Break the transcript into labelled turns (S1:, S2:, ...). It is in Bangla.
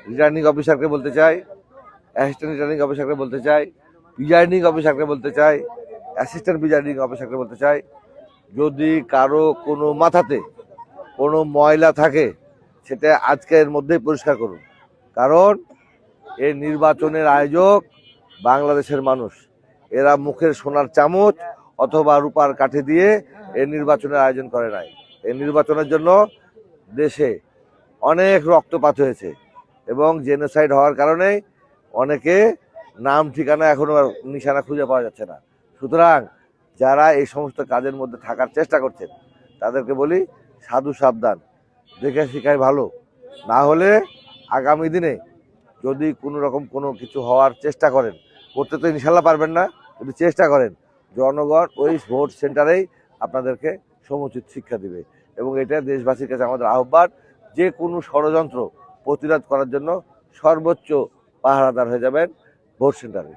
S1: রিটার্নিং অফিসারকে বলতে চাই, অ্যাসিস্ট্যান্ট রিটার্নিং অফিসারকে বলতে চাই, প্রিজাইডিং অফিসারকে বলতে চাই, অ্যাসিস্ট্যান্ট প্রিজাইডিং অফিসারকে বলতে চাই, যদি কারো কোনো মাথাতে কোনো ময়লা থাকে সেটা আজকের মধ্যেই পরিষ্কার করুন। কারণ এই নির্বাচনের আয়োজক বাংলাদেশের মানুষ। এরা মুখের সোনার চামচ অথবা রূপার কাঠি দিয়ে এই নির্বাচনের আয়োজন করে নাই। এই নির্বাচনের জন্য দেশে অনেক রক্তপাত হয়েছে এবং জেনোসাইড হওয়ার কারণে অনেকে নাম ঠিকানা এখনো নিশানা খুঁজে পাওয়া যাচ্ছে না। সুতরাং যারা এই সমস্ত কাজের মধ্যে থাকার চেষ্টা করছেন তাদেরকে বলি সাধু সাবধান, দেখে শিখাই ভালো। না হলে আগামী দিনে যদি কোনো রকম কোনো কিছু হওয়ার চেষ্টা করেন, করতে তো ইনশাল্লাহ পারবেন না, যদি চেষ্টা করেন জনগণ ওই ভোট সেন্টারেই আপনাদেরকে সমুচিত শিক্ষা দিবে। এবং এটা দেশবাসীর কাছে আমাদের আহ্বান, যে কোনো ষড়যন্ত্র প্রতিরোধ করার জন্য সর্বোচ্চ পাহারাদার হয়ে যাবেন ভোট সেন্টারে।